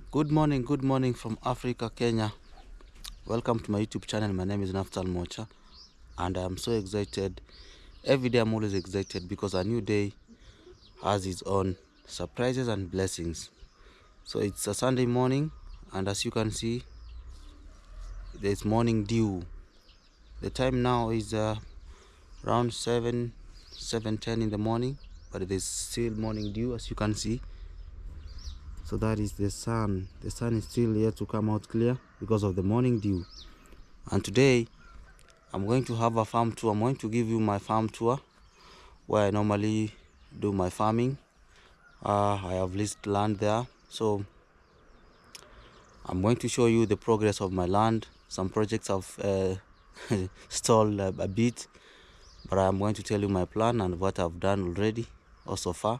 Good morning from Africa, Kenya. Welcome to my YouTube channel. My name is Naftal Mocha, and I'm so excited. Every day I'm always excited because a new day has its own surprises and blessings. So it's a Sunday morning, and as you can see, there's morning dew. The time now is around 7:10 in the morning, but there's still morning dew, as you can see. So that is the sun. The sun is still here to come out clear because of the morning dew. And today I'm going to have a farm tour. I'm going to give you my farm tour where I normally do my farming. I have leased land there, so I'm going to show you the progress of my land. Some projects have stalled a bit, but I'm going to tell you my plan and what I've done already or so far.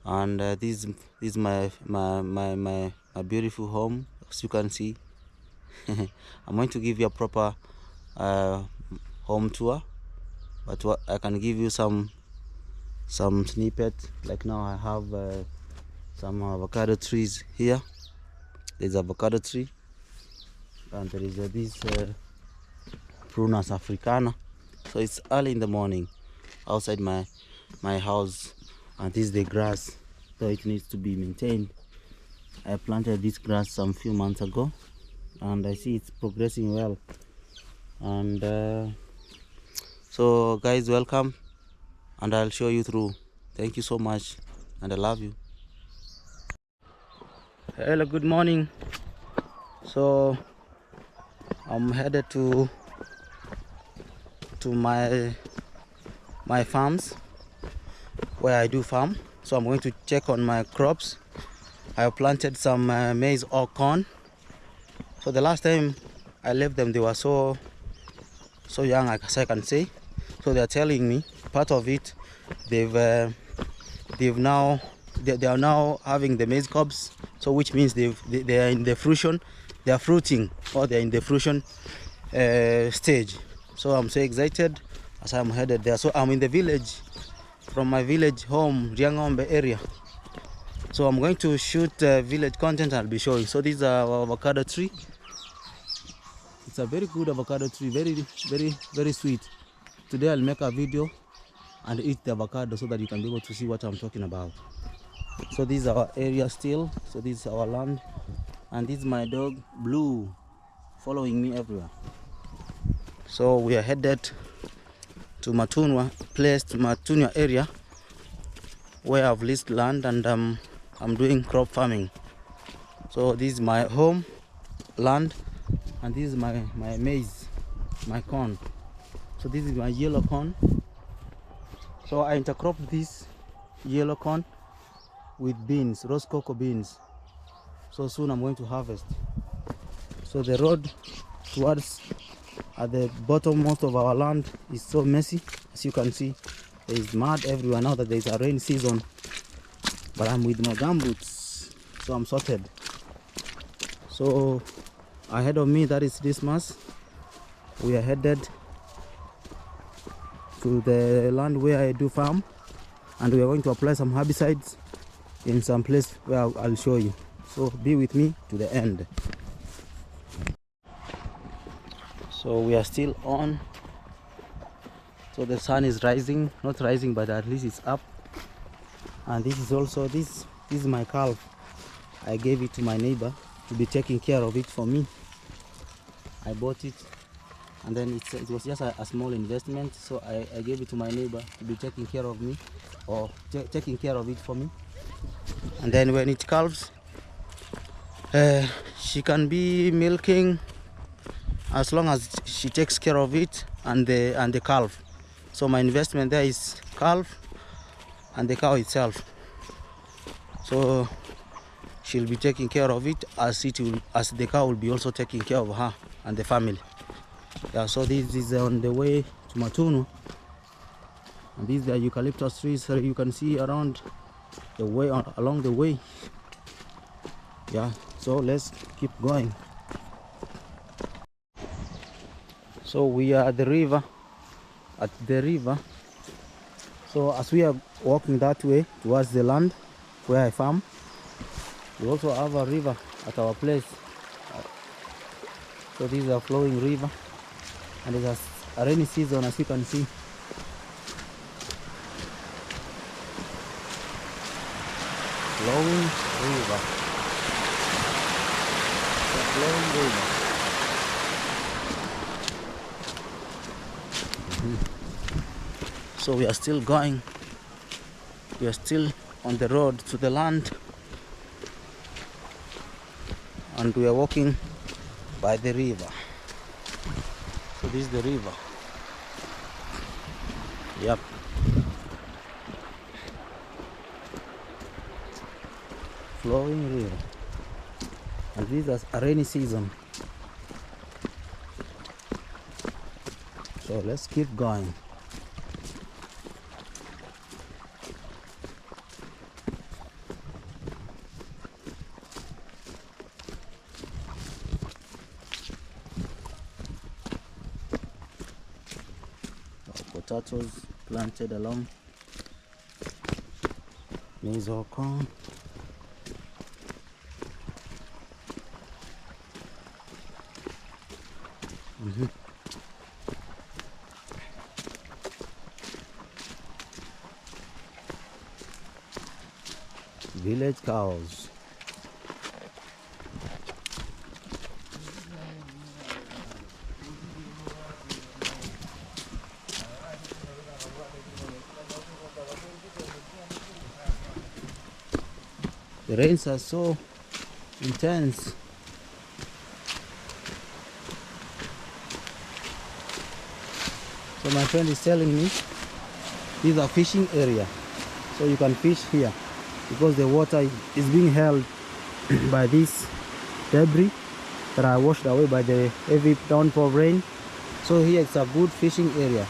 And this is my beautiful home, as you can see. I'm going to give you a proper home tour, but what I can give you some snippets. Like now I have some avocado trees here. There's avocado tree, and there is this Prunus africana. So it's early in the morning outside my house, and this is the grass, so it needs to be maintained. I planted this grass some few months ago, and I see it's progressing well. And so guys, welcome, and I'll show you through. Thank you so much, and I love you. Hello, good morning. So I'm headed to my farms where I do farm. So I'm going to check on my crops. I have planted some maize or corn. So the last time I left them, they were so young, as I can say. So they are telling me part of it they are now having the maize cobs. So which means they are in the fruition, they are fruiting, or they are in the fruition stage. So I'm so excited as I'm headed there. So I'm in the village, from my village home, Riangombe area. So I'm going to shoot village content and I'll be showing. So this is our avocado tree. It's a very good avocado tree, very sweet. Today I'll make a video and eat the avocado so that you can be able to see what I'm talking about. So this is our area still. So this is our land, and this is my dog Blue, following me everywhere. So we are headed to Matunwa place, to Matunwa area, where I've leased land, and I'm doing crop farming. So this is my home land, and this is my maize, my corn. So this is my yellow corn. So I intercrop this yellow corn with beans, roast cocoa beans. So soon I'm going to harvest. So the road towards at the bottom most of our land is so messy. As you can see, there is mud everywhere now that there is a rain season. But I'm with my gumboots, so I'm sorted. So ahead of me, that is Dismas. We are headed to the land where I do farm, and we are going to apply some herbicides in some place where I'll show you. So be with me to the end. So we are still on. So the sun is rising, not rising, but at least it's up. And this is also this is my calf. I gave it to my neighbor to be taking care of it for me. I bought it, and then it was just a small investment, so I gave it to my neighbor to be taking care of me, or taking care of it for me. And then when it calves, she can be milking as long as she takes care of it and the calf. So my investment there is calf and the cow itself. So she'll be taking care of it as the cow will be also taking care of her and the family. Yeah, so this is on the way to Matunwa, and these are eucalyptus trees, so you can see around the way, along the way. Yeah, so let's keep going. So we are at the river, So as we are walking that way towards the land where I farm, we also have a river at our place. So this is a flowing river, and it's a rainy season, as you can see. Flowing river. The flowing river. So we are still going. We are still on the road to the land, and we are walking by the river. So this is the river. Yep. Flowing river. And this is a rainy season. So let's keep going. Potatoes planted along maize or corn. Village cows. The rains are so intense. So my friend is telling me this is a fishing area. So you can fish here because the water is being held by this debris that are washed away by the heavy downpour of rain. So here it's a good fishing area.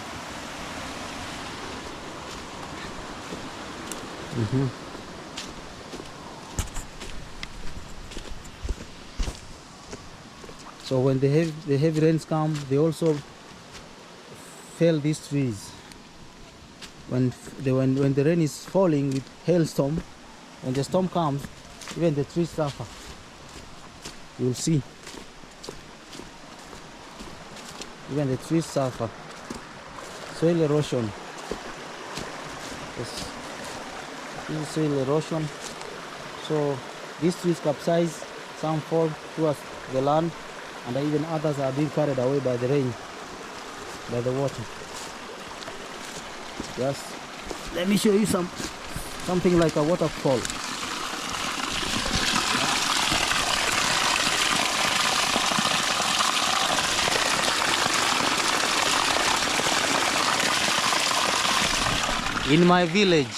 So when the heavy rains come, they also fell these trees. When the rain is falling with hailstorm, when the storm comes, even the trees suffer. You'll see. Even the trees suffer. Soil erosion. Yes. This is soil erosion. So these trees capsize, some fall towards the land, and even others are being carried away by the rain, by the water. Yes. Let me show you something like a waterfall. In my village.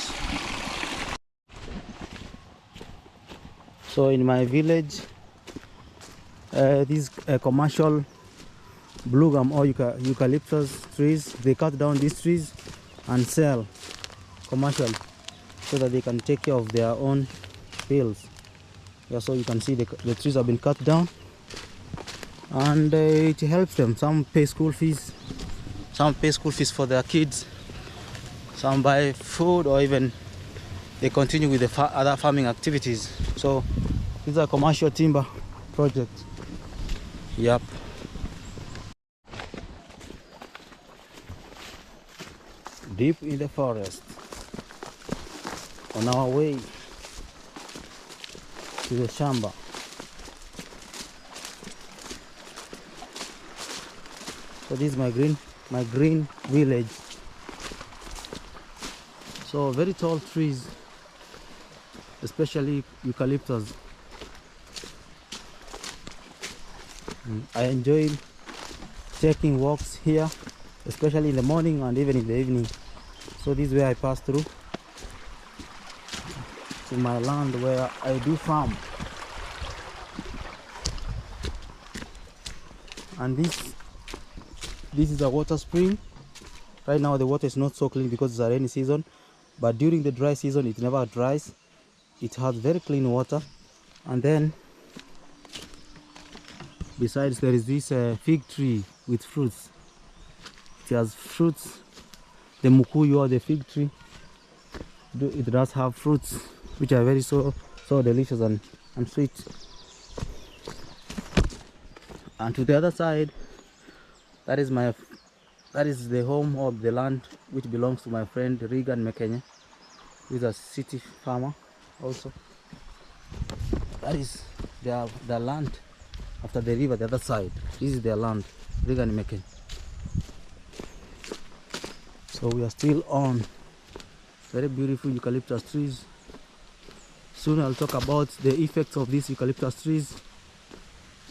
So in my village, these commercial blue gum or eucalyptus trees, they cut down these trees and sell commercially so that they can take care of their own bills. Yeah, so you can see the trees have been cut down, and it helps them. Some pay school fees, for their kids, some buy food, or even they continue with the other farming activities. So this is a commercial timber project. Yep. Deep in the forest, on our way to the shamba. So this is my green village. So very tall trees, especially eucalyptus. I enjoy taking walks here, especially in the morning and even in the evening. So this is where I pass through to my land where I do farm. And this is a water spring. Right now the water is not so clean because it's a rainy season, but during the dry season it never dries. It has very clean water. And then besides, there is this fig tree with fruits. It has fruits. The mukuyu, or the fig tree, it does have fruits which are very so delicious and sweet. And to the other side, that is the home of the land which belongs to my friend Regan Mekenye, who is a city farmer also. That is their land after the river, the other side. This is their land, Regan Mekenye. So we are still on very beautiful eucalyptus trees. Soon I'll talk about the effects of these eucalyptus trees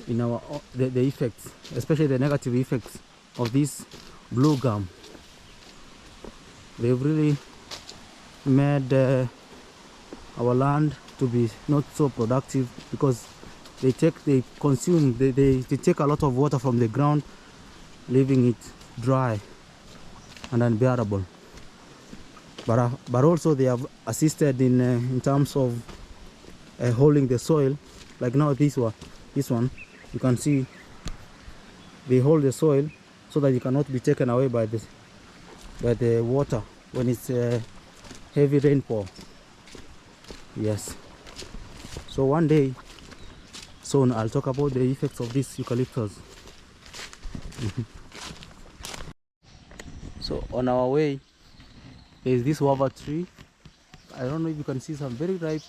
in our the effects, especially the negative effects of this blue gum. They've really made our land to be not so productive because they take a lot of water from the ground, leaving it dry and unbearable. But also they have assisted in terms of holding the soil. Like now this one, you can see they hold the soil so that it cannot be taken away by the water when it's heavy rainfall. Yes. So one day soon I'll talk about the effects of this eucalyptus. So on our way there is this guava tree. I don't know if you can see some very ripe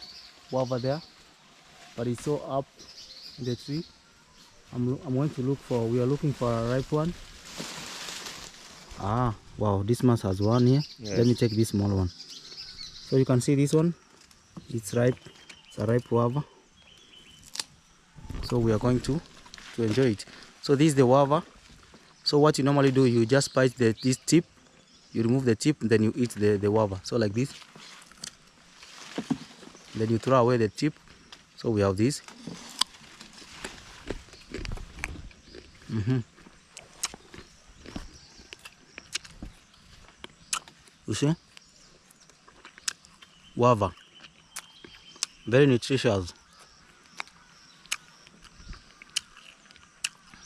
guava there, but it's so up in the tree. I'm going to look for, we are looking for a ripe one. Ah, wow, this one has one here. Yes. Let me take this small one. So you can see this one, it's ripe. It's a ripe guava. So we are going to enjoy it. So this is the guava. So what you normally do, you just bite this tip, you remove the tip, and then you eat the guava. So like this. Then you throw away the tip. So we have this. You see? Guava. Very nutritious.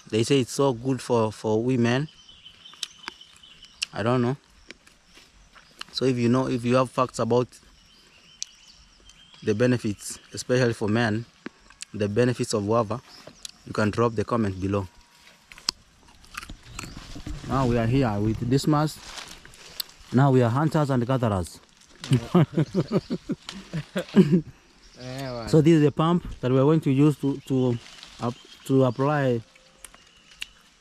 They say it's so good for women. I don't know. So if you have facts about the benefits, especially for men, the benefits of guava, you can drop the comment below. Now we are here with Dismas. Now we are hunters and gatherers. So this is the pump that we are going to use to apply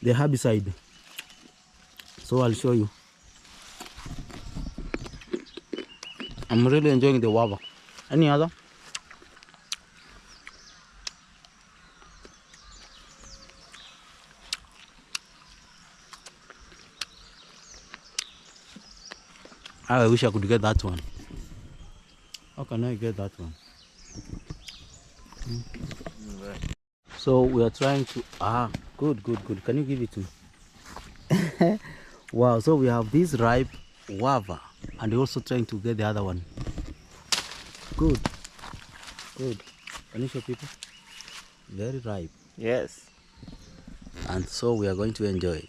the herbicide. So I'll show you. I'm really enjoying the guava. Any other? I wish I could get that one. How can I get that one? So we are trying to, good. Can you give it to me? Wow, so we have this ripe guava and we're also trying to get the other one. Good. Can you show people? Very ripe. Yes. And so we are going to enjoy it.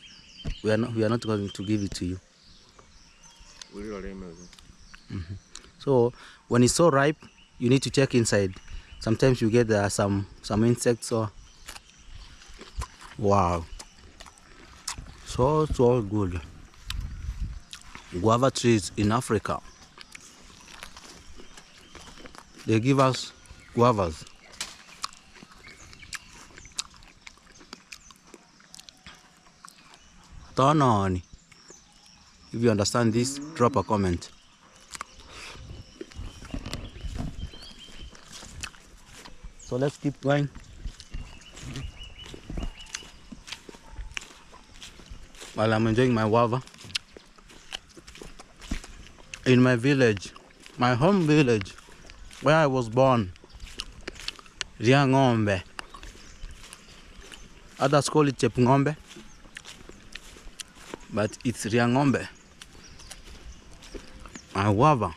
We are not going to give it to you. So when it's so ripe, you need to check inside. Sometimes you get some insects or wow, so good. Guava trees in Africa, they give us guavas. Turn on. If you understand this, drop a comment. So let's keep going. While I'm enjoying my guava. In my village, my home village, where I was born, Riangombe. Others call it Chepngombe, but it's Riangombe. My guava.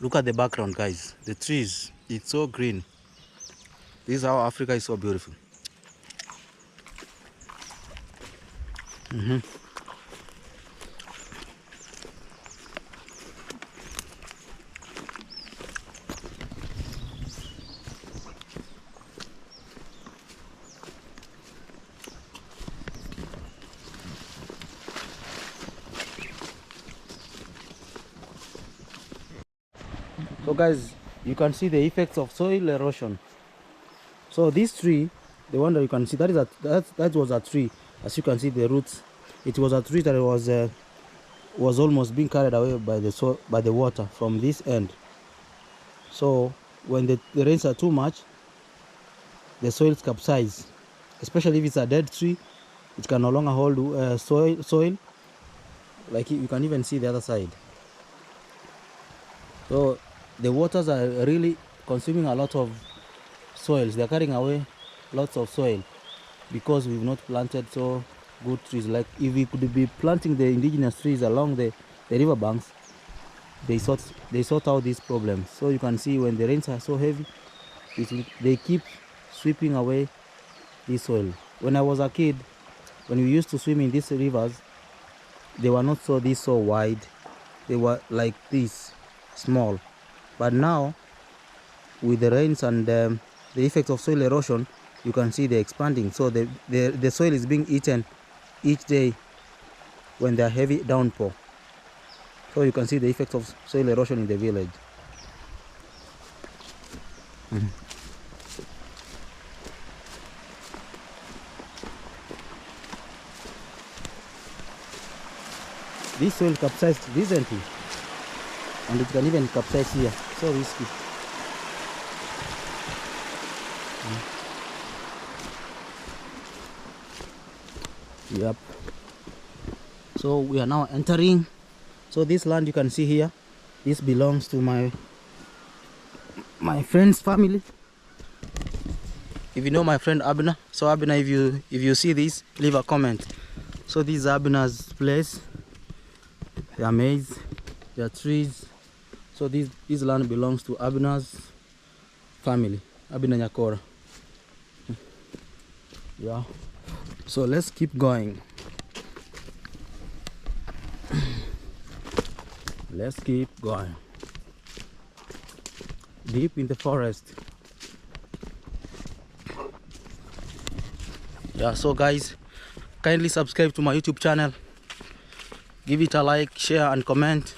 Look at the background, guys. The trees, it's so green. This is how Africa is so beautiful. Mm-hmm. So guys, you can see the effects of soil erosion. So this tree, the one that you can see, that was a tree. As you can see, the roots. It was a tree that was almost being carried away by the water from this end. So when the rains are too much, the soils capsize. Especially if it's a dead tree, it can no longer hold soil. Like you can even see the other side. So the waters are really consuming a lot of soils. They're carrying away lots of soil because we've not planted so good trees. Like if we could be planting the indigenous trees along the river banks, they sort out these problems. So you can see when the rains are so heavy, they keep sweeping away this soil. When I was a kid, when we used to swim in these rivers, they were not so wide. They were like this small. But now with the rains and the effect of soil erosion, you can see they're expanding. So the soil is being eaten each day when there are heavy downpour. So you can see the effects of soil erosion in the village. This soil capsized recently, and it can even capsize here. So risky. Yep. So we are now entering. So this land you can see here, this belongs to my friend's family. If you know my friend Abna, so Abna, if you see this, leave a comment. So this is Abna's place. There are maize, there are trees. So this land belongs to Abna's family, Abna Nyakora. Yeah. So let's keep going. Let's keep going. Deep in the forest. Yeah, so guys, kindly subscribe to my YouTube channel. Give it a like, share and comment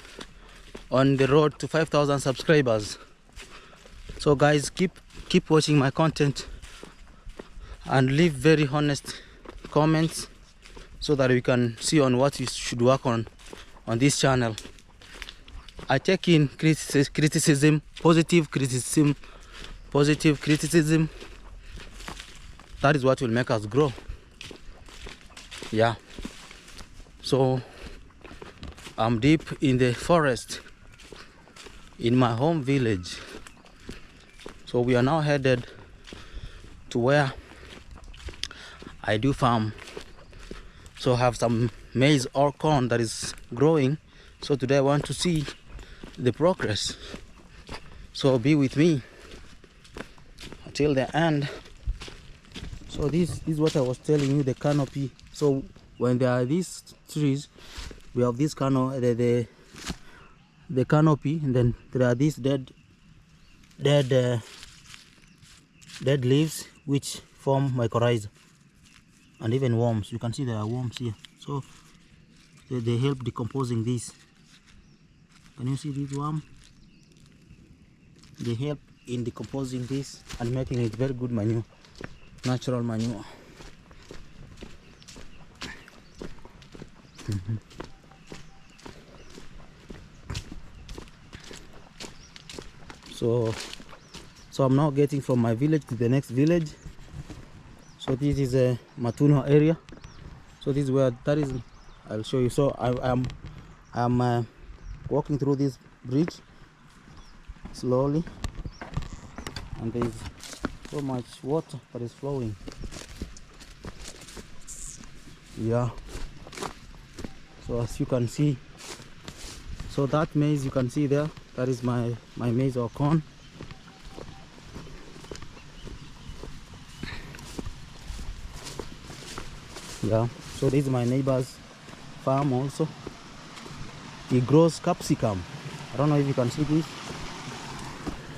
on the road to 5,000 subscribers. So guys, keep watching my content and leave very honest comments so that we can see on what we should work on this channel. I take in criticism, positive criticism. That is what will make us grow. Yeah. So I'm deep in the forest in my home village. So we are now headed to where I do farm. So I have some maize or corn that is growing. So today I want to see the progress. So be with me until the end. So this is what I was telling you, the canopy. So when there are these trees, we have this the canopy, and then there are these dead leaves which form mycorrhiza and even worms. You can see there are worms here. So they help decomposing this. Can you see this worm? They help in decomposing this and making it very good manure, natural manure. So I'm now getting from my village to the next village. So this is a Matuno area. So this is where that is. I'll show you. So I'm walking through this bridge slowly, and there is so much water that is flowing. Yeah. So as you can see, so that maize you can see there, that is my maize or corn. Yeah. So this is my neighbor's farm also. He grows capsicum. I don't know if you can see this.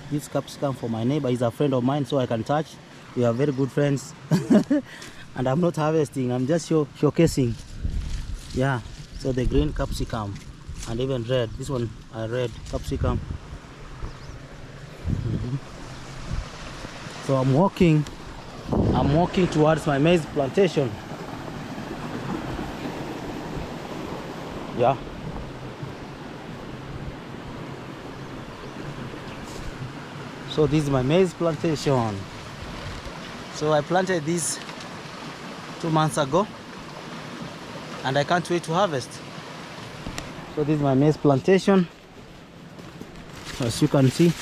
This capsicum for my neighbor. He's a friend of mine, so I can touch. We are very good friends. And I'm not harvesting, I'm just showcasing. Yeah, so the green capsicum and even red. This one red capsicum. So I'm walking towards my maize plantation. Yeah. So this is my maize plantation. So I planted this 2 months ago and I can't wait to harvest. So this is my maize plantation, as you can see.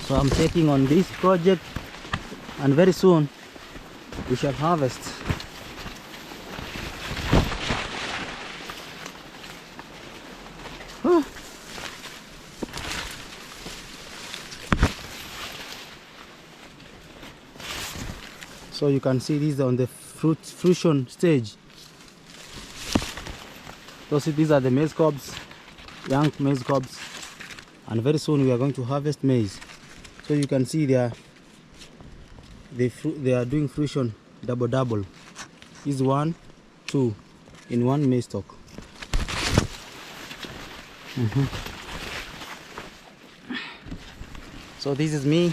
So I'm taking on this project and very soon we shall harvest. So you can see these on the fruition stage. So see, these are the maize cobs, young maize cobs, and very soon we are going to harvest maize. So you can see they are doing fruition double. This is 1, 2 in one maize stalk. So this is me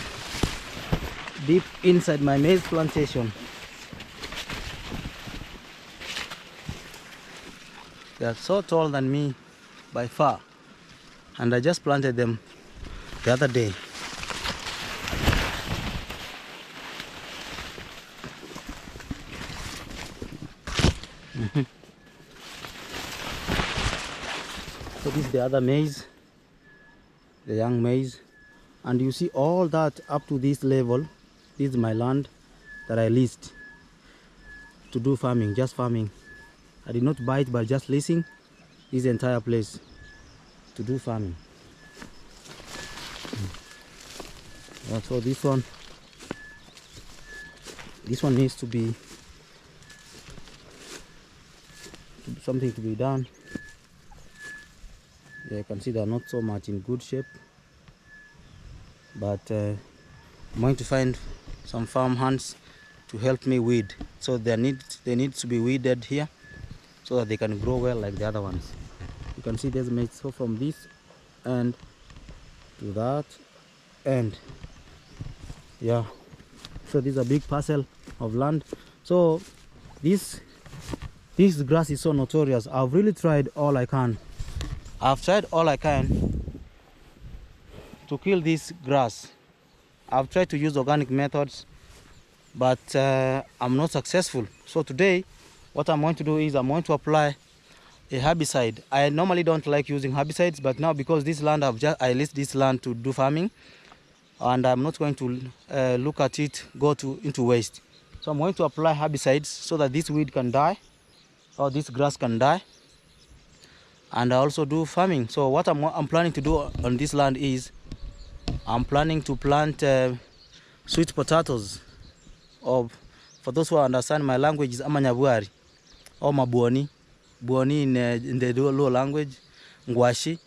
deep inside my maize plantation. They are so tall than me by far, and I just planted them the other day. So this is the other maize, the young maize, and you see all that up to this level. This is my land that I leased to do farming, just farming. I did not buy it, but just leasing this entire place to do farming. So this one needs to be something to be done. Yeah, you can see they're not so much in good shape, but I'm going to find some farm hands to help me weed. So they need to be weeded here so that they can grow well like the other ones. You can see there's maize. So from this end to that end, yeah. So this is a big parcel of land. So this grass is so notorious. I've really tried all I can. I've tried all I can to kill this grass. I've tried to use organic methods, but I'm not successful. So today what I'm going to do is I'm going to apply a herbicide. I normally don't like using herbicides, but now because this land I leased this land to do farming, and I'm not going to look at it into waste. So I'm going to apply herbicides so that this weed can die, or this grass can die, and I also do farming. So what I'm planning to do on this land is I'm planning to plant sweet potatoes, or for those who understand my language is Amanyabuari or Mabuoni. Buoni in the Luo language, Ngwashi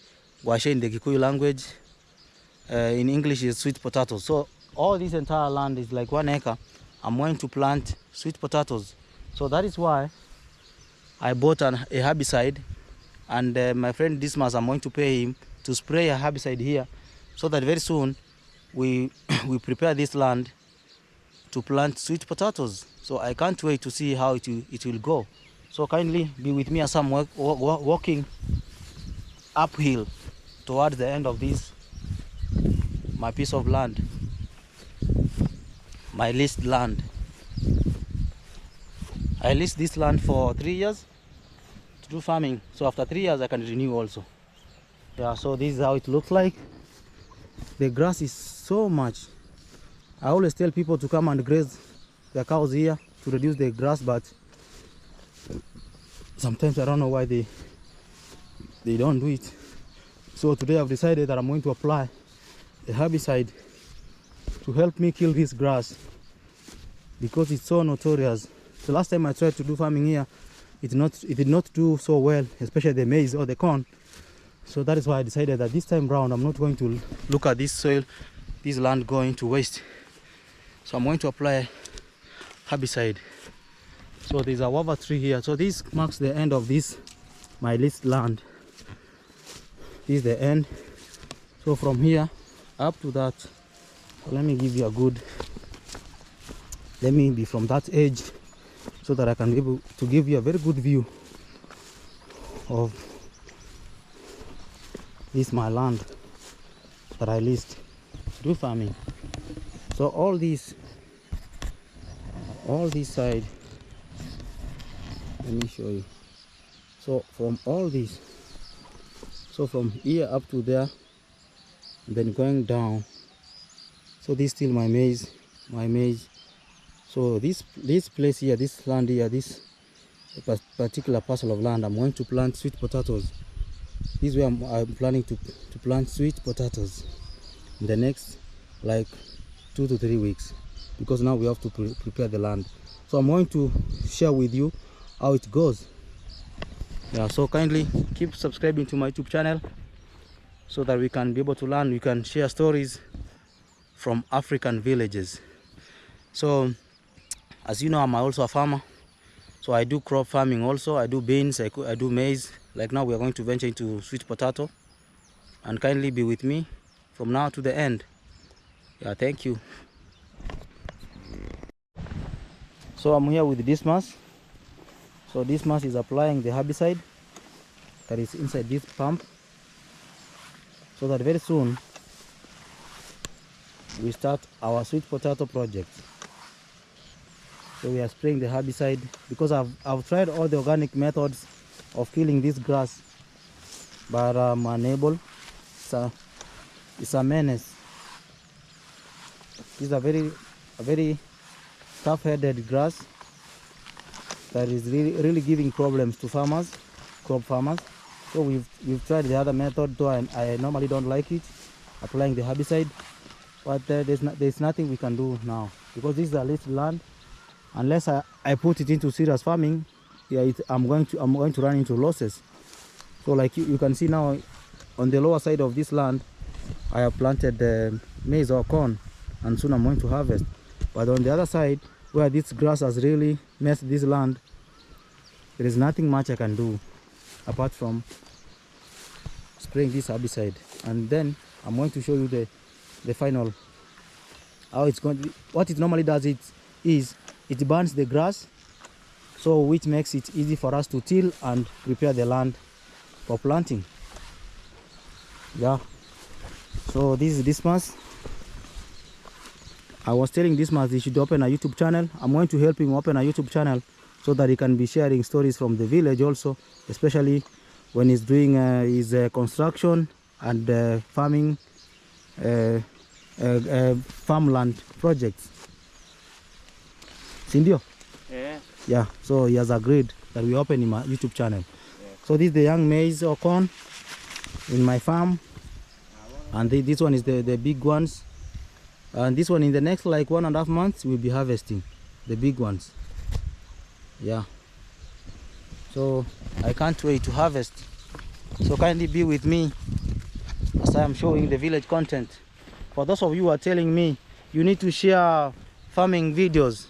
in the Kikuyu language. In English is sweet potatoes. So all this entire land is like 1 acre. I'm going to plant sweet potatoes. So that is why I bought a herbicide, and my friend Dismas, I'm going to pay him to spray a herbicide here, so that very soon we prepare this land to plant sweet potatoes. So I can't wait to see how it will go. So kindly be with me as I'm walking uphill towards the end of this, my piece of land, my leased land. I leased this land for 3 years to do farming. So after 3 years I can renew also. Yeah, so this is how it looks like. The grass is so much. I always tell people to come and graze their cows here to reduce the grass, but sometimes I don't know why they don't do it. So today I've decided that I'm going to apply a herbicide to help me kill this grass, because it's so notorious. the last time I tried to do farming here, it did not do so well, especially the maize or the corn. So that is why I decided that this time round I'm not going to look at this soil, this land going to waste. So I'm going to apply herbicide. So there's a guava tree here. So this marks the end of this my list land. This is the end. So from here up to that, let me give you a good, let me be from that edge so that I can be able to give you a very good view of this my land that I list to do farming. So all this side, let me show you. So from all this, so from here up to there, and then going down, so this is still my maize. So this place here, this land here, this particular parcel of land, I'm going to plant sweet potatoes. This is where I'm planning to plant sweet potatoes in the next like 2 to 3 weeks, because now we have to prepare the land. So I'm going to share with you how it goes. Yeah, so kindly keep subscribing to my YouTube channel so that we can be able to learn. We can share stories from African villages. So as you know, I'm also a farmer, so I do crop farming also. I do beans, I do maize. Like now we are going to venture into sweet potato, and kindly be with me from now to the end. Yeah, thank you. So I'm here with Dismas. So Dismas is applying the herbicide that is inside this pump, so that very soon we start our sweet potato project. So we are spraying the herbicide because I've tried all the organic methods of killing this grass, but I'm unable. It's a menace. It's a very tough-headed grass that is really giving problems to farmers, crop farmers. So we've tried the other method, though I normally don't like it, applying the herbicide, but there's nothing we can do now, because this is a little land. Unless I put it into serious farming, yeah, I'm going to run into losses. So like you can see now, on the lower side of this land, I have planted maize or corn, and soon I'm going to harvest. But on the other side, where this grass has really messed this land, there is nothing much I can do apart from spraying this herbicide. And then I'm going to show you the final, how it's going to be. What it normally does is it burns the grass, so which makes it easy for us to till and prepare the land for planting. Yeah, so this is Dismas. I was telling Dismas he should open a YouTube channel. I'm going to help him open a YouTube channel so that he can be sharing stories from the village also, especially when he's doing his construction and farming, farmland projects. Sindio? Yeah. Yeah, so he has agreed that we open him a YouTube channel. Yeah. So this is the young maize or corn in my farm, and this one is the big ones, and this one in the next like 1.5 months we'll be harvesting the big ones. Yeah, so I can't wait to harvest. So kindly be with me as I am showing the village content. For those of you who are telling me you need to share farming videos,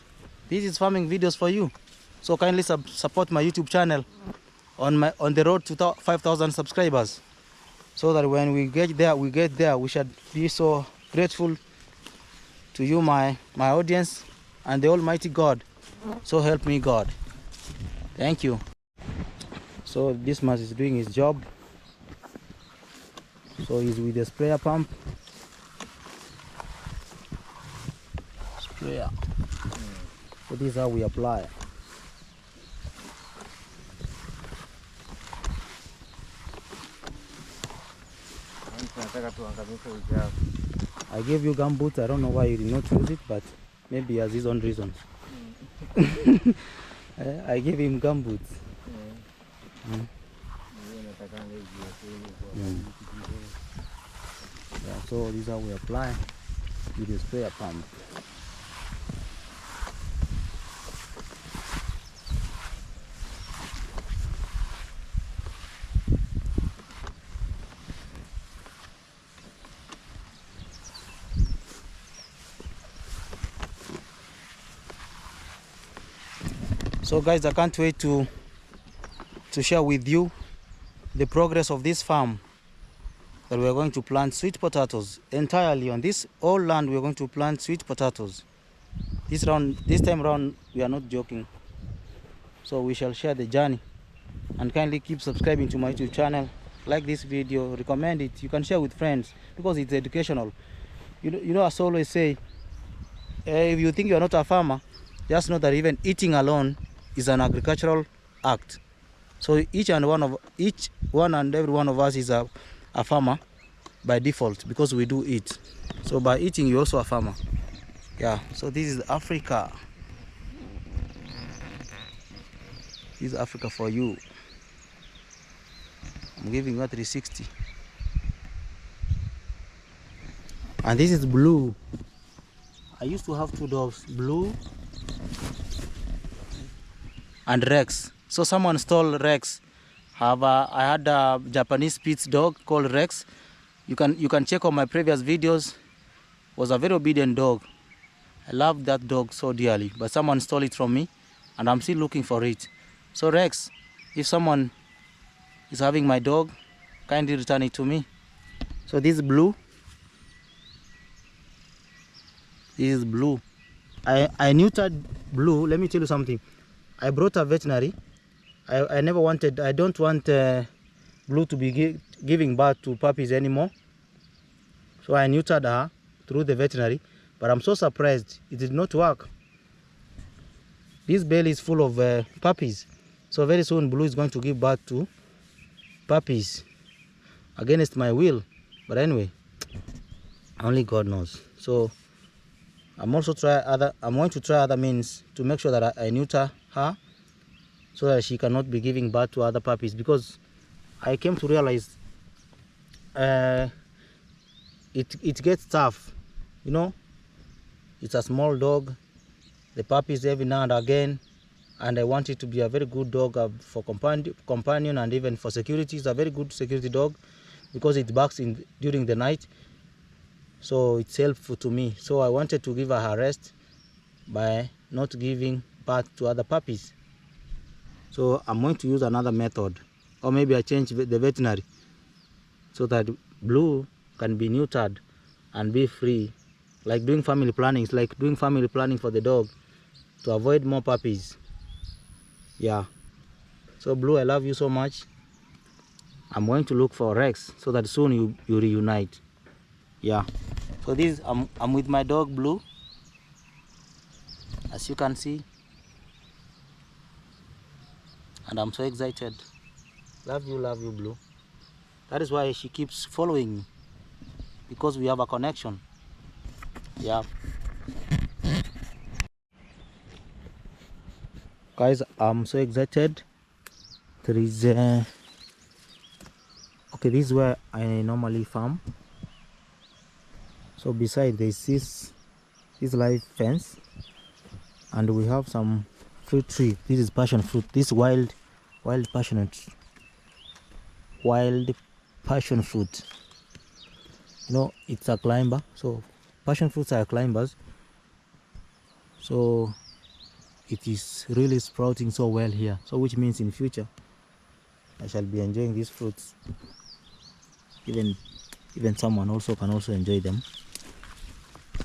this is farming videos for you. So kindly support my YouTube channel on the road to 5,000 subscribers, so that when we get there, we should be so grateful to you, my audience, and the Almighty God. So help me God. Thank you. So this man is doing his job. So he's with the sprayer pump. Sprayer. So this is how we apply. I gave you gumboots. I don't know why you did not use it, but maybe he has his own reasons. I gave him gumboots. Yeah, so this is how we apply with the sprayer pump. So guys, I can't wait to share with you the progress of this farm, that we are going to plant sweet potatoes entirely on this whole land. We are going to plant sweet potatoes this time round. We are not joking. So we shall share the journey, and kindly keep subscribing to my YouTube channel, like this video, recommend it. You can share with friends because it's educational. You know, as I always say, if you think you are not a farmer, just know that even eating alone is an agricultural act. So each and every one of us is a farmer by default, because we do eat. So by eating, you're also a farmer. Yeah, so this is Africa. This is Africa for you. I'm giving you a 360. And this is Blue. I used to have two dogs, Blue and Rex. So someone stole Rex. I had a Japanese Spitz dog called Rex. You can check on my previous videos. Was a very obedient dog. I loved that dog so dearly, but someone stole it from me, and I'm still looking for it. So Rex, if someone is having my dog, kindly return it to me. So this is Blue. This is Blue. I neutered Blue. Let me tell you something. I brought a veterinary. I don't want Blue to be giving birth to puppies anymore. So I neutered her through the veterinary, but I'm so surprised it did not work. This belly is full of puppies. So very soon Blue is going to give birth to puppies against my will. But anyway, only God knows. So I'm going to try other means to make sure that I neuter her, so that she cannot be giving birth to other puppies, because I came to realize it gets tough. You know, it's a small dog, the puppies every now and again, and I want it to be a very good dog for companion and even for security. It's a very good security dog because it barks during the night, so it's helpful to me. So I wanted to give her a rest by not giving birth to other puppies. So I'm going to use another method, or maybe I change the veterinary, so that Blue can be neutered and be free, like doing family planning. It's like doing family planning for the dog to avoid more puppies. Yeah. So Blue, I love you so much. I'm going to look for Rex so that soon you reunite. Yeah. So this I'm with my dog Blue, as you can see, and I'm so excited. Love you Blue. That is why she keeps following me, because we have a connection. Yeah. Guys, I'm so excited. There is okay, this is where I normally farm. So beside there's this live fence, and we have some fruit tree. This is passion fruit. This wild passion fruit. You know, it's a climber. So passion fruits are climbers. So it is really sprouting so well here. So which means in future I shall be enjoying these fruits. Even someone also can also enjoy them.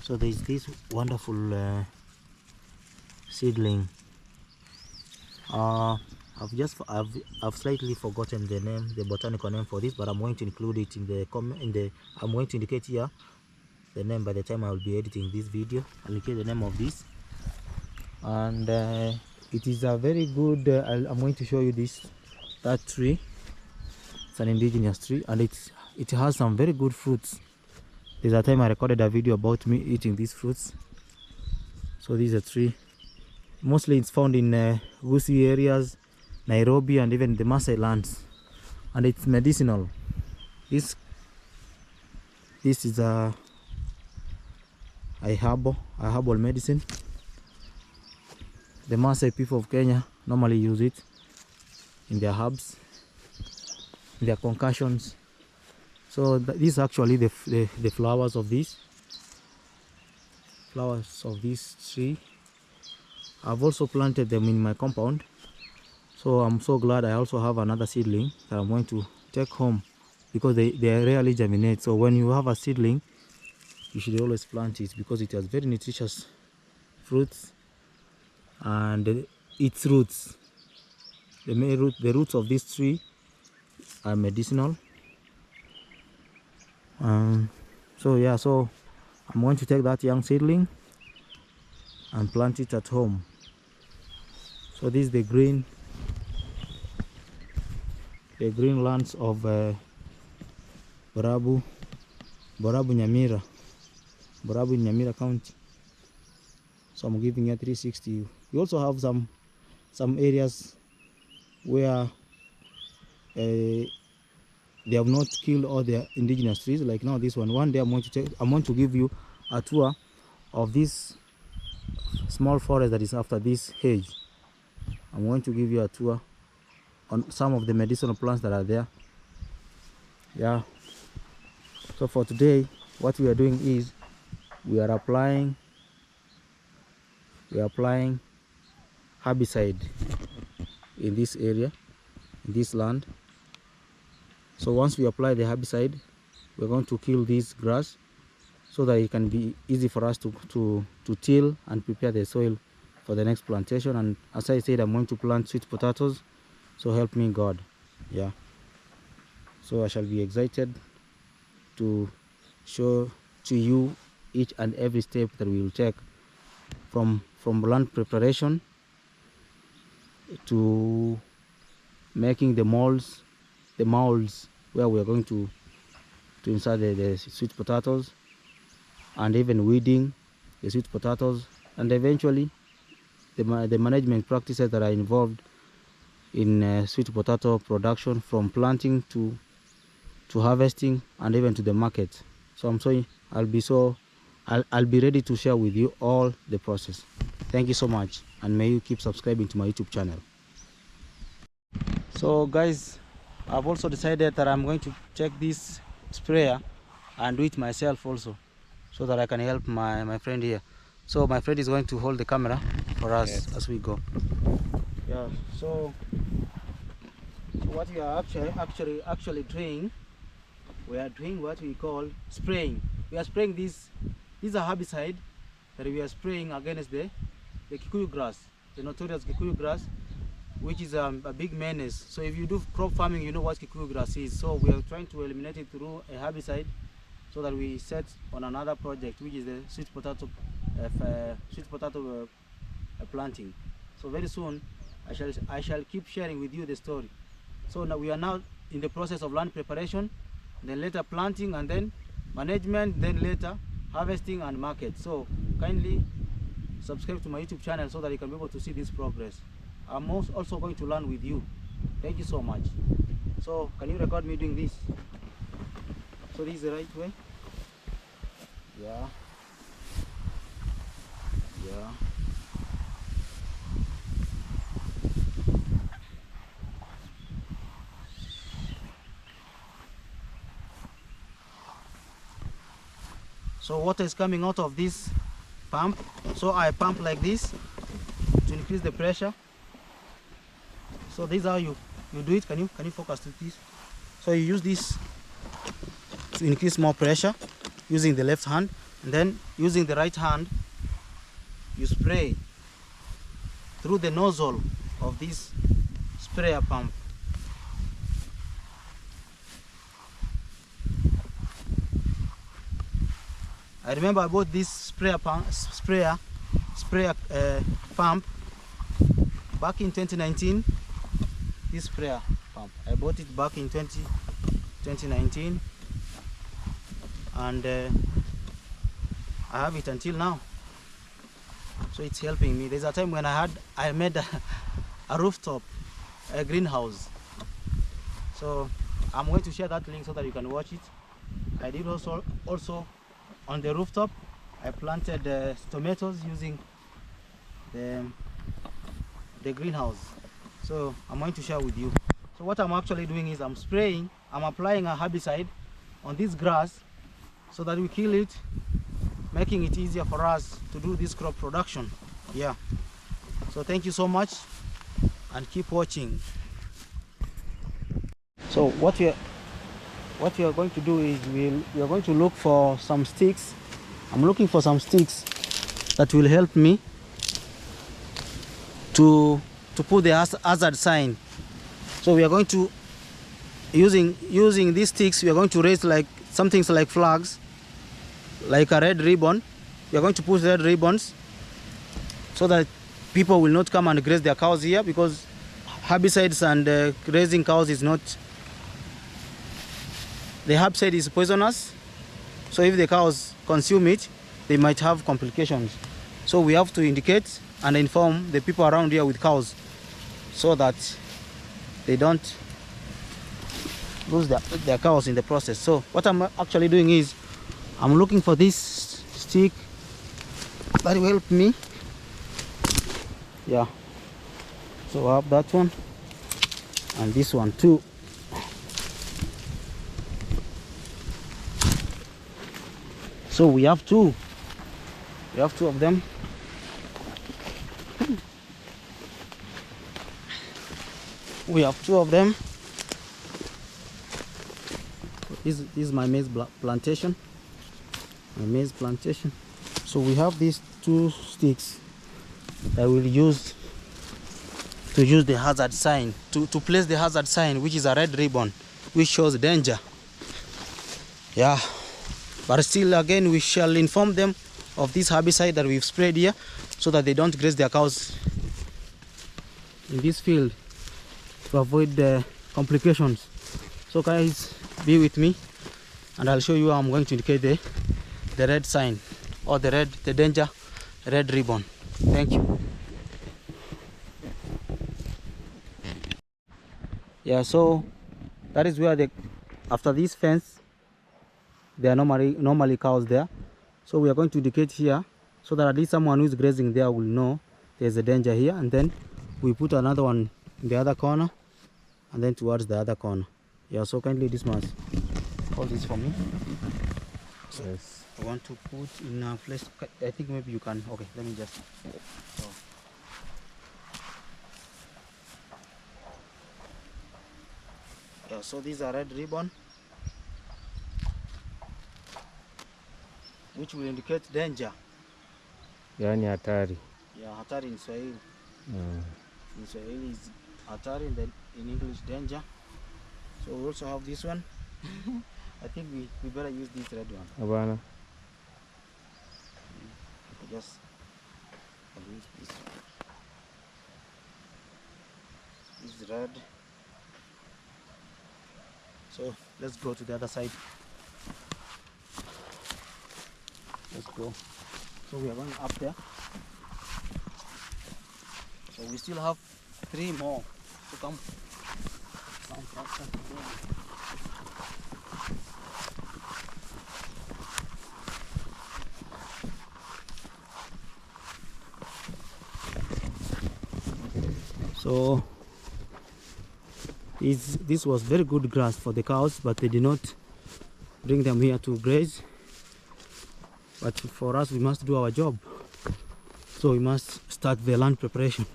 So there is this wonderful seedling. I've slightly forgotten the name, the botanical name for this, but I'm going to include it in the comment. I'm going to indicate here the name by the time I will be editing this video. I'll indicate the name of this, and it is a very good. I'm going to show you that tree. It's an indigenous tree, and it has some very good fruits. There's a time I recorded a video about me eating these fruits. So this is a tree. Mostly it's found in Gusii areas, Nairobi, and even the Maasai lands, and it's medicinal. This is a herbal medicine. The Maasai people of Kenya normally use it in their herbs, in their concussions. So this is actually the flowers of this tree, I've also planted them in my compound, so I'm so glad I also have another seedling that I'm going to take home, because they rarely germinate. So when you have a seedling, you should always plant it, because it has very nutritious fruits, and its roots, the roots of this tree are medicinal. So yeah, so I'm going to take that young seedling and plant it at home. So this is the green lands of Borabu Nyamira in Nyamira County. So I'm giving you a 360. We also have some areas where they have not killed all the indigenous trees, like now this one. One day I'm going to give you a tour of this small forest that is after this hedge. I'm going to give you a tour on some of the medicinal plants that are there. Yeah. So for today, what we are doing is we are applying herbicide in this area, in this land. So once we apply the herbicide, we're going to kill this grass so that it can be easy for us to till and prepare the soil for the next plantation. And as I said, I'm going to plant sweet potatoes, so help me God. Yeah. So I shall be excited to show to you each and every step that we will take, from land preparation to making the molds where we are going to insert the sweet potatoes, and even weeding the sweet potatoes, and eventually the management practices that are involved in sweet potato production, from planting to harvesting and even to the market. So I'll be ready to share with you all the process. Thank you so much, and may you keep subscribing to my YouTube channel. So guys, I've also decided that I'm going to check this sprayer and do it myself also, so that I can help my friend here. So my friend is going to hold the camera for us as we go. Yeah, so what we are actually doing, we are doing what we call spraying. We are spraying this is a herbicide that we are spraying against the Kikuyu grass, the notorious Kikuyu grass, which is a big menace. So if you do crop farming, you know what Kikuyu grass is. So we are trying to eliminate it through a herbicide, so that we set on another project, which is the sweet potato planting. So very soon I shall keep sharing with you the story. So now we are now in the process of land preparation, then later planting, and then management, then later harvesting and market. So kindly subscribe to my YouTube channel so that you can be able to see this progress. I'm also going to learn with you. Thank you so much. So can you record me doing this? So this is the right way. Yeah. So water is coming out of this pump, so I pump like this to increase the pressure. So this is how you do it. Can you focus to this? So you use this to increase more pressure using the left hand, and then using the right hand you spray through the nozzle of this sprayer pump. I remember I bought this sprayer pump back in 2019. This sprayer pump, I bought it back in 2019, and I have it until now. So it's helping me. There's a time when I made a rooftop, a greenhouse. So I'm going to share that link so that you can watch it. I did also on the rooftop, I planted tomatoes using the greenhouse. So I'm going to share with you. So what I'm actually doing is I'm applying a herbicide on this grass so that we kill it, making it easier for us to do this crop production. Yeah. So thank you so much and keep watching. So what we are going to do is we are going to look for some sticks. I'm looking for some sticks that will help me to put the hazard sign. So we are going to using these sticks, we are going to raise like some things like flags, like a red ribbon. We are going to put red ribbons so that people will not come and graze their cows here, because herbicides and grazing cows is not, the herbicide is poisonous. So if the cows consume it, they might have complications. So we have to indicate and inform the people around here with cows so that they don't lose their cows in the process. So what I'm actually doing is I'm looking for this stick that will help me. Yeah, so I have that one and this one too. So we have two of them. We have two of them. This is my maize plantation. So we have these two sticks that we'll use to use the hazard sign, to place the hazard sign, which is a red ribbon which shows danger. Yeah, but still again we shall inform them of this herbicide that we've sprayed here so that they don't graze their cows in this field to avoid the complications. So guys, be with me and I'll show you how I'm going to indicate the red sign, or the danger red ribbon. Thank you. Yeah, so that is where after this fence there are normally cows there. So we are going to indicate here so that at least someone who is grazing there will know there's a danger here, and then we put another one in the other corner and then towards the other corner. Yeah, so kindly this must hold this for me. So yes, I want to put in a place. I think maybe you can. Okay, let me just. So. Yeah, so these are red ribbon, which will indicate danger. Yani hatari. Yeah, hatari in Swahili. In Swahili is hatari, and then in English danger. So we also have this one. I think we better use this red one. Abana. Just use this one. This is red. So let's go to the other side. Let's go. So we are going up there. So we still have 3 more to come. So this was very good grass for the cows, but they did not bring them here to graze. But for us, we must do our job. So we must start the land preparation.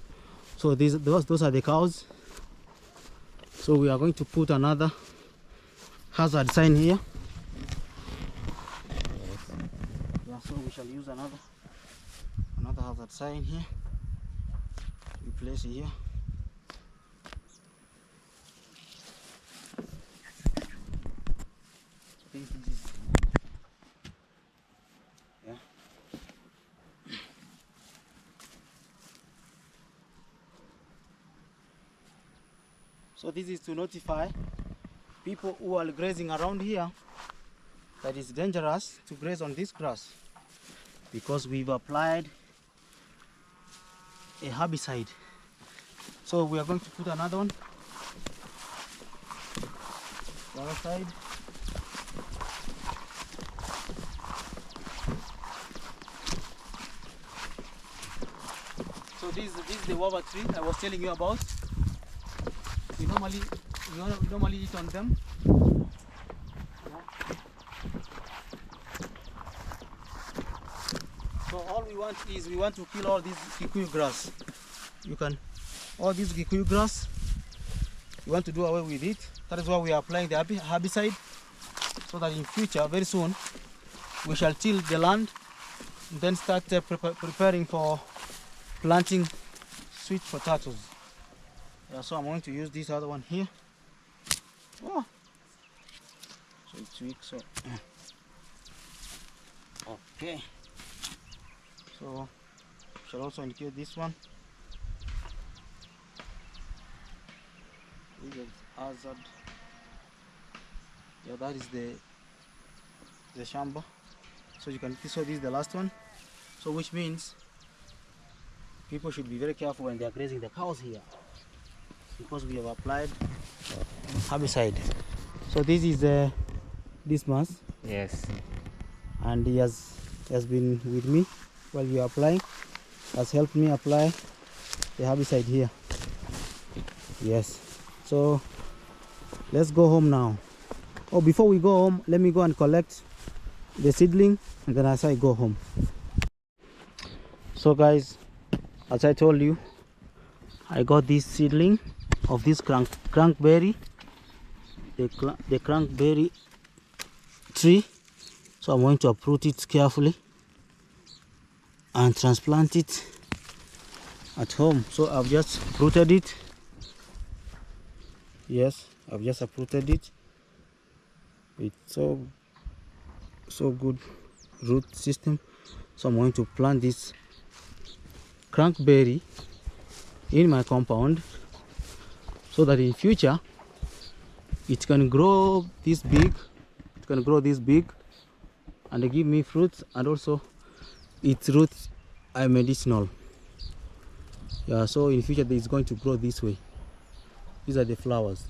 So those are the cows. So we are going to put another hazard sign here. Yeah, so we shall use another hazard sign here. We place it here. Yeah. So this is to notify people who are grazing around here that it's dangerous to graze on this grass, because we've applied a herbicide. So we are going to put another one the other side. So this is the guava tree I was telling you about. We normally eat on them. So all we want is to kill all this Kikuyu grass. you can, all this Gikuyu grass, you want to do away with it. That is why we are applying the herbicide, so that in future, very soon, we shall till the land, and then start preparing for planting sweet potatoes. Yeah, so I'm going to use this other one here. Oh, so it's weak, so okay. So shall also include this one. This is hazard. Yeah, that is the shamba. So you can see, so this is the last one. So which means people should be very careful when they are grazing the cows here, because we have applied herbicide. So this is this month. Yes. And he has been with me while we are applying, has helped me apply the herbicide here. Yes, so let's go home now. Oh, before we go home, let me go and collect the seedling, and then as I go home. So guys, as I told you, I got this seedling of this crankberry, the crankberry tree. So I'm going to uproot it carefully and transplant it at home. So I've just uprooted it. Yes, I've just uprooted it. It's so good root system. So I'm going to plant this crankberry in my compound, so that in future it can grow this big. It can grow this big and they give me fruits, and also its roots are medicinal. Yeah, so in future it's going to grow this way. These are the flowers,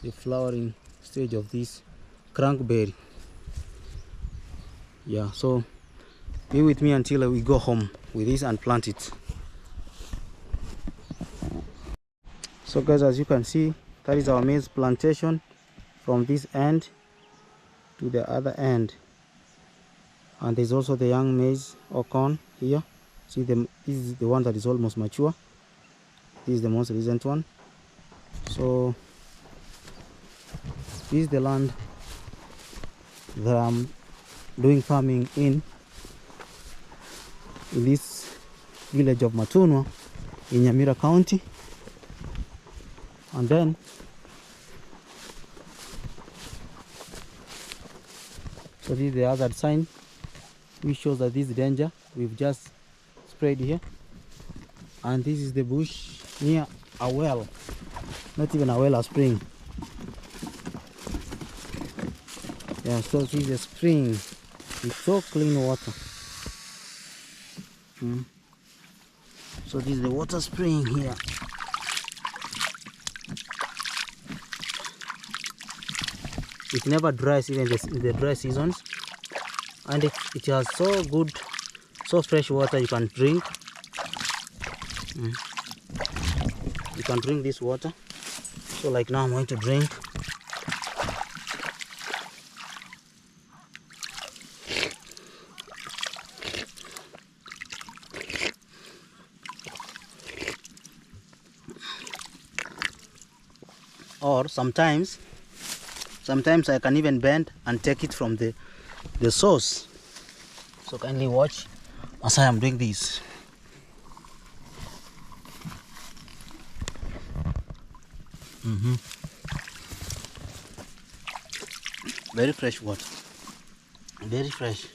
the flowering stage of this crankberry. Yeah, so be with me until we go home with this and plant it. So guys, as you can see, that is our maize plantation from this end to the other end, and there's also the young maize or corn here. See, this is the one that is almost mature. This is the most recent one. So this is the land that I'm doing farming in this village of Matunwa in Nyamira County. And then so this is the hazard sign, which shows that this is danger. We've just sprayed here. And this is the bush near a well, not even a well, a spring. Yeah, so this is a spring with so clean water. So this is the water spring here. It never dries even in the dry seasons, and it has so good, so fresh water you can drink. You can drink this water. So like now I'm going to drink. Or sometimes I can even bend and take it from the source. So kindly watch as I am doing this. Very fresh water, very fresh,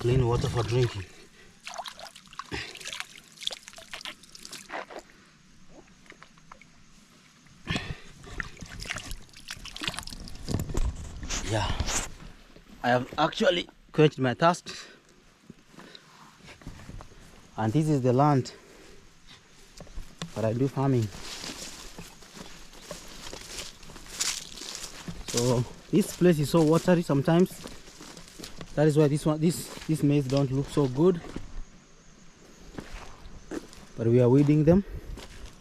clean water for drinking. Yeah, I have actually quenched my thirst, and this is the land where I do farming. So this place is so watery sometimes. That is why this maize don't look so good. But we are weeding them,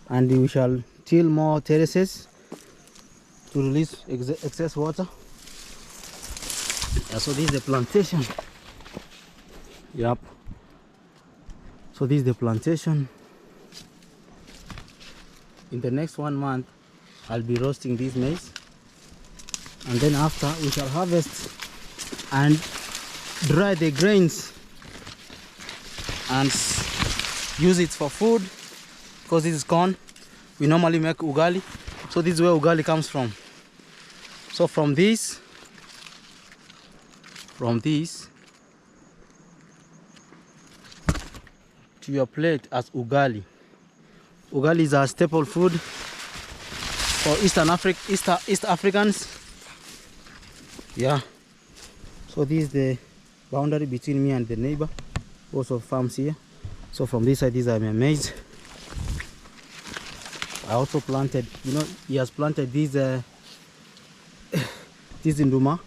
and we shall till more terraces to release excess water. Yeah, so this is the plantation. Yep. So this is the plantation. in the next 1 month I'll be roasting this maize, and then after we shall harvest and dry the grains and use it for food, because this is corn. We normally make ugali, so this is where ugali comes from. So from this to your plate as ugali. Ugali is a staple food for East Africans. Yeah. So this is the boundary between me and the neighbor. Also farms here. So from this side, these are my maize. I also planted, you know, he has planted these this induma,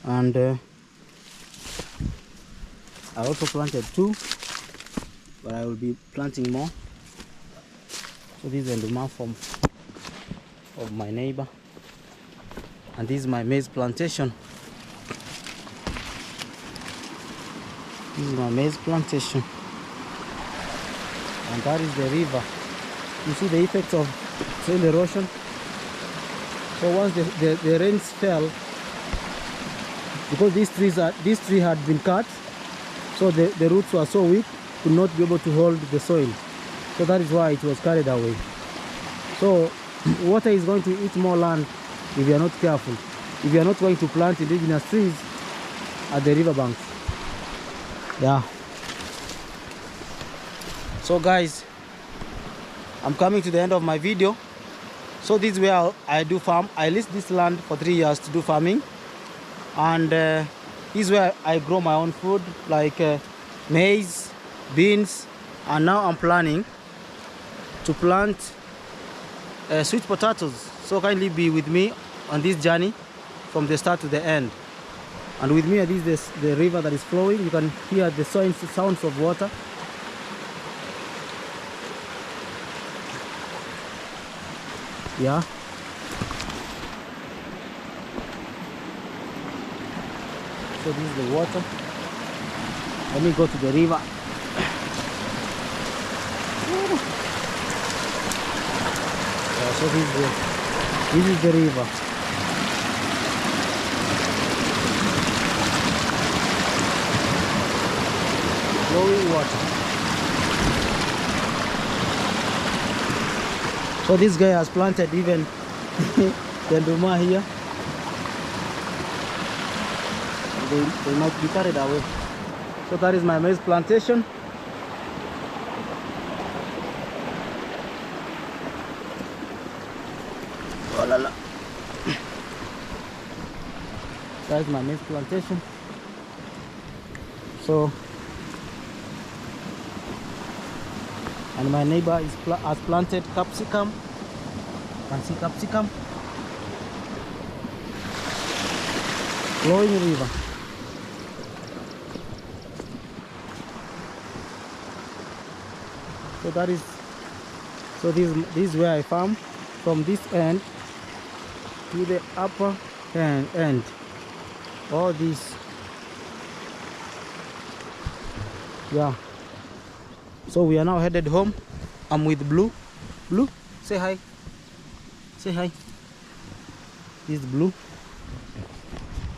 and I also planted 2, but I will be planting more. So this is induma from of my neighbor, and this is my maize plantation. This is my maize plantation, and that is the river. You see the effects of soil erosion. So once the rains fell, because this tree had been cut, so the roots were so weak, could not be able to hold the soil. So that is why it was carried away. So water is going to eat more land if you are not careful. If you are not going to plant indigenous trees at the river banks. Yeah. So guys, I'm coming to the end of my video. So this is where I do farm. I leased this land for 3 years to do farming, and this is where I grow my own food like maize, beans, and now I'm planning to plant sweet potatoes. So kindly be with me on this journey from the start to the end. And with me, this is the river that is flowing. You can hear the sounds of water. Yeah. So this is the water. Let me go to the river. Yeah, so this is the river. Flowing water. So this guy has planted even the nduma here. They might be carried away. So that is my maize plantation. Oh la la. That is my maize plantation. So, and my neighbor has planted capsicum. You can see capsicum. Flowing river. So that is, so this is where I farm, from this end to the upper end. All this. Yeah. So we are now headed home. I'm with Blue. Blue, say hi. Say hi. This is Blue.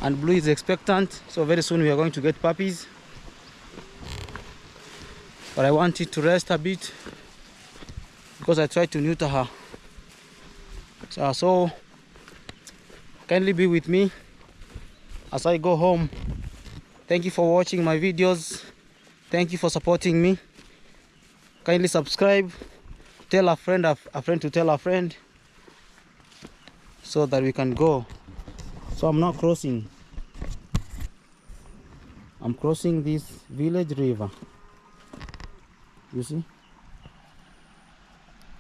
And Blue is expectant, so very soon we are going to get puppies. But I want it to rest a bit because I tried to neuter her. So kindly be with me as I go home. Thank you for watching my videos. Thank you for supporting me. Kindly subscribe, tell a friend to tell a friend, so that we can go. So I'm now crossing. I'm crossing this village river. You see?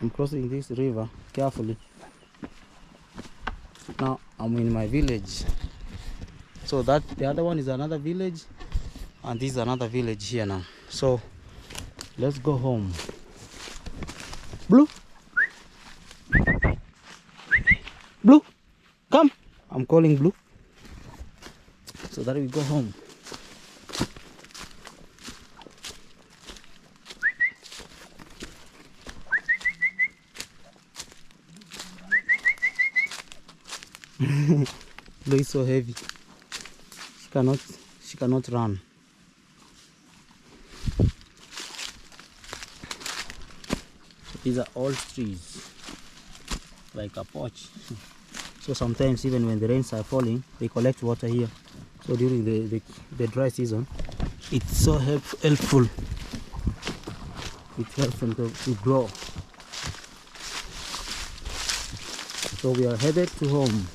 I'm crossing this river carefully. Now I'm in my village. So that the other one is another village, and this is another village here now. So let's go home. Blue, Blue, come. I'm calling Blue so that we go home. Blue is so heavy. She cannot run. These are old trees, like a porch. So sometimes even when the rains are falling, they collect water here. So during the dry season, it's so helpful. It helps them to grow. So we are headed to home.